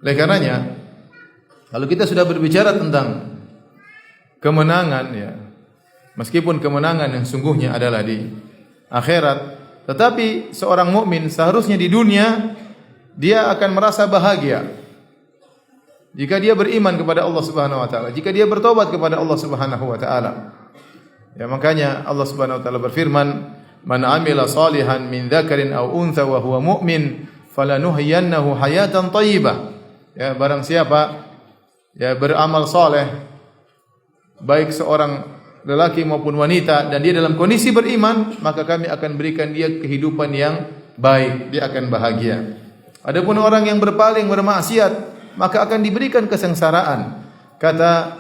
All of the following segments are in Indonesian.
Oleh karenanya, kalau kita sudah berbicara tentang kemenangan, ya, meskipun kemenangan yang sungguhnya adalah di akhirat, tetapi seorang mukmin seharusnya di dunia dia akan merasa bahagia jika dia beriman kepada Allah Subhanahu wa taala, jika dia bertobat kepada Allah Subhanahu wa taala. Ya, makanya Allah Subhanahu wa taala berfirman, "Man 'amila shalihan min dzakarin aw untha wa huwa mu'min, falanuhyiyannahu hayatan thayyibah." Ya, barang siapa ya beramal saleh, baik seorang lelaki maupun wanita, dan dia dalam kondisi beriman, maka kami akan berikan dia kehidupan yang baik, dia akan bahagia. Adapun orang yang berpaling, bermaksiat, maka akan diberikan kesengsaraan. Kata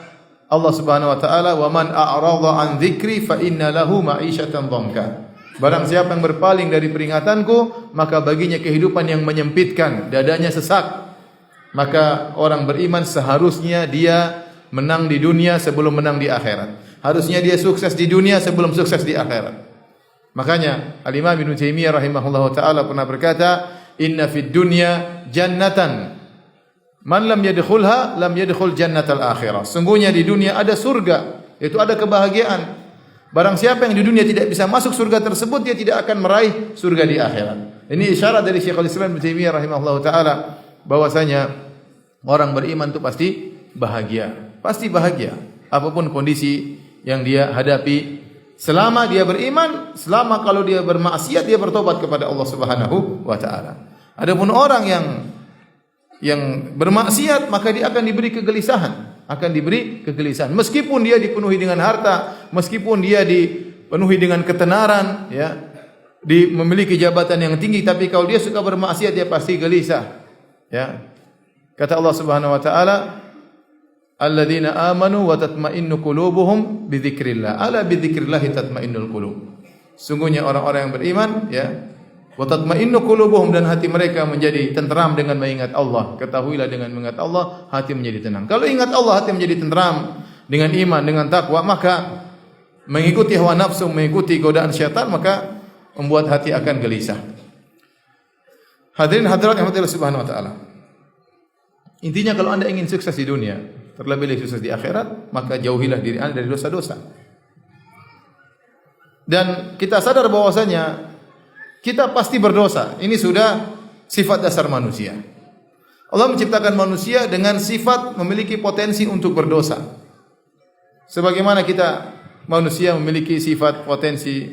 Allah Subhanahu wa taala, "Wa man a'rada an dzikri fa inna lahu ma'isyatan dhanka." Barang siapa yang berpaling dari peringatanku, maka baginya kehidupan yang menyempitkan, dadanya sesak. Maka orang beriman seharusnya dia menang di dunia sebelum menang di akhirat. Harusnya dia sukses di dunia sebelum sukses di akhirat. Makanya Al-Imam Ibnu Taimiyah rahimahullahu taala pernah berkata, "Inna fid dunya jannatan man lam yadkhulha lam yadkhul jannatal akhirah." Sungguhnya di dunia ada surga, yaitu ada kebahagiaan. Barang siapa yang di dunia tidak bisa masuk surga tersebut, dia tidak akan meraih surga di akhirat. Ini isyarat dari Syekhul Islam Ibnu Taimiyah rahimahullahu taala bahwasanya orang beriman itu pasti bahagia, pasti bahagia apapun kondisi yang dia hadapi. Selama dia beriman, selama kalau dia bermaksiat, dia bertobat kepada Allah Subhanahu wa taala. Adapun orang yang bermaksiat, maka dia akan diberi kegelisahan, meskipun dia dipenuhi dengan harta, meskipun dia dipenuhi dengan ketenaran, ya, memiliki jabatan yang tinggi, tapi kalau dia suka bermaksiat, dia pasti gelisah, ya. Kata Allah Subhanahu wa taala, "Alladzina amanu wa tatma'innu qulubuhum bi dzikrillah." Ala bi dzikrillah tatma'innul qulub. Sungguhnya orang-orang yang beriman, ya, wa tatma'innu qulubuhum, dan hati mereka menjadi tenteram dengan mengingat Allah. Ketahuilah dengan mengingat Allah hati menjadi tenang. Kalau ingat Allah hati menjadi tenteram dengan iman, dengan takwa, maka mengikuti hawa nafsu, mengikuti godaan syaitan, maka membuat hati akan gelisah. Hadirin hadirat yang Allah Subhanahu wa taala. Intinya kalau Anda ingin sukses di dunia, terlebih lagi sukses di akhirat, maka jauhilah diri Anda dari dosa-dosa. Dan kita sadar bahwasanya kita pasti berdosa. Ini sudah sifat dasar manusia. Allah menciptakan manusia dengan sifat memiliki potensi untuk berdosa. Sebagaimana kita manusia memiliki sifat potensi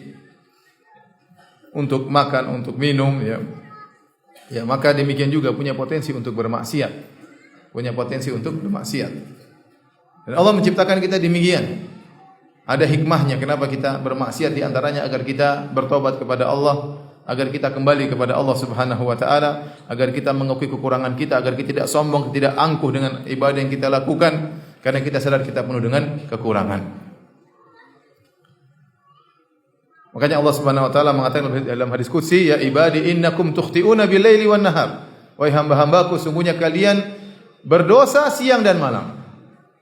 untuk makan, untuk minum, ya. Ya, maka demikian juga punya potensi untuk bermaksiat. Dan Allah menciptakan kita demikian. Ada hikmahnya kenapa kita bermaksiat, di antaranya agar kita bertobat kepada Allah, agar kita kembali kepada Allah Subhanahu wa taala, agar kita mengakui kekurangan kita, agar kita tidak sombong, tidak angkuh dengan ibadah yang kita lakukan, karena kita sadar kita penuh dengan kekurangan. Makanya Allah Subhanahu wa taala mengatakan dalam hadis qudsi, "Ya ibadi innakum tukhti'una bil-laili wan-nahar." Wahai hamba-hambaku, sungguhnya kalian berdosa siang dan malam.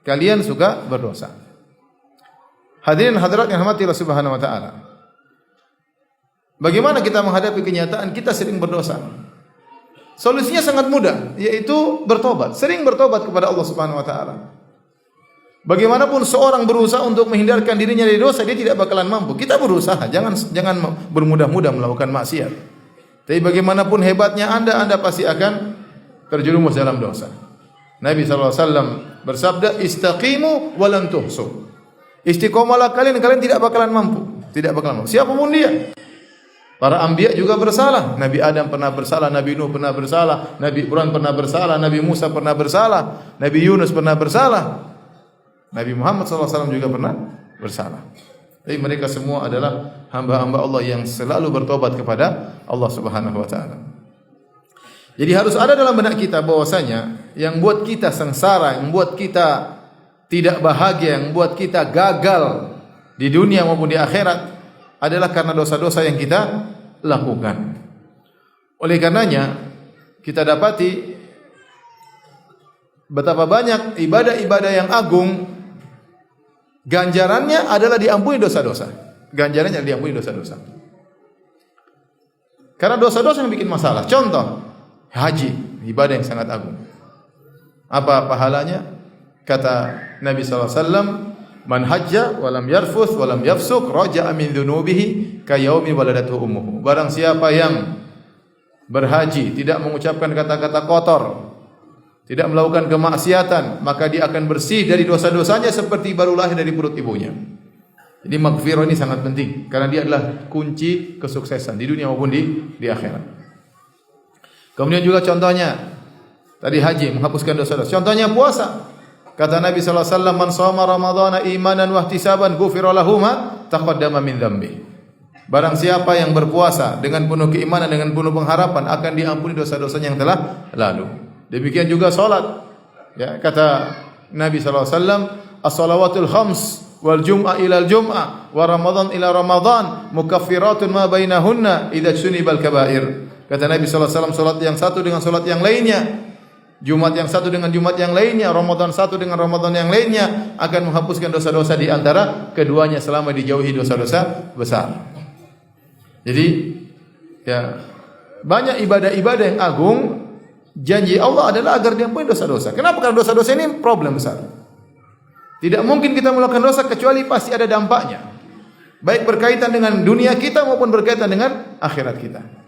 Kalian suka berdosa. Hadirin hadirat yang dirahmati Allah Subhanahu wa taala. Bagaimana kita menghadapi kenyataan kita sering berdosa? Solusinya sangat mudah, yaitu bertobat. Sering bertobat kepada Allah Subhanahu wa taala. Bagaimanapun seorang berusaha untuk menghindarkan dirinya dari dosa, dia tidak bakalan mampu. Kita berusaha, jangan bermudah-mudah melakukan maksiat. Tapi bagaimanapun hebatnya Anda pasti akan terjerumus dalam dosa. Nabi SAW bersabda, "Istaqimu wa lan tuhsu." Istiqomalah kalian tidak bakalan mampu. Siapapun dia. Para anbiya juga bersalah. Nabi Adam pernah bersalah, Nabi Nuh pernah bersalah, Nabi Ibrahim pernah bersalah, Nabi Musa pernah bersalah, Nabi Yunus pernah bersalah. Nabi Muhammad SAW juga pernah bersalah. Tapi mereka semua adalah hamba-hamba Allah yang selalu bertobat kepada Allah Subhanahu wa taala. Jadi harus ada dalam benak kita bahwasanya yang buat kita sengsara, yang buat kita tidak bahagia, yang buat kita gagal di dunia maupun di akhirat adalah karena dosa-dosa yang kita lakukan. Oleh karenanya kita dapati betapa banyak ibadah-ibadah yang agung ganjarannya adalah diampuni dosa-dosa. Karena dosa-dosa yang bikin masalah. Contoh, haji, ibadah yang sangat agung. Apa pahalanya? Kata Nabi SAW, man hajja walam yarfuth walam yafsuk raja'a min dhunubihi kayaumi waladatuhu ummuhu. Barang siapa yang berhaji, tidak mengucapkan kata-kata kotor, tidak melakukan kemaksiatan, maka dia akan bersih dari dosa-dosanya seperti baru lahir dari perut ibunya. Jadi maghfirah ini sangat penting karena dia adalah kunci kesuksesan di dunia maupun di akhirat. Kemudian juga contohnya tadi haji menghapuskan dosa-dosa. Contohnya puasa. Kata Nabi sallallahu alaihi wasallam, "Man shoma ramadhana imanan wa ihtisaban ghufira lahu ma taqaddama min dzambi." Barang siapa yang berpuasa dengan penuh keimanan, dengan penuh pengharapan, akan diampuni dosa-dosanya yang telah lalu. Demikian juga salat. Ya, kata Nabi sallallahu alaihi wasallam, "As-shalawatul khams wal jum'ah ila al-jum'ah wa ramadan ila ramadan mukaffiratun ma bainahunna idza sunibal kaba'ir." Kata Nabi sallallahu alaihi wasallam, salat yang satu dengan salat yang lainnya, Jumat yang satu dengan Jumat yang lainnya, Ramadan satu dengan Ramadan yang lainnya akan menghapuskan dosa-dosa di antara keduanya selama dijauhi dosa-dosa besar. Jadi ya banyak ibadah-ibadah yang agung, janji Allah adalah agar diampuni dosa-dosa. Kenapa? Karena dosa-dosa ini problem besar. Tidak mungkin kita melakukan dosa kecuali pasti ada dampaknya. Baik berkaitan dengan dunia kita maupun berkaitan dengan akhirat kita.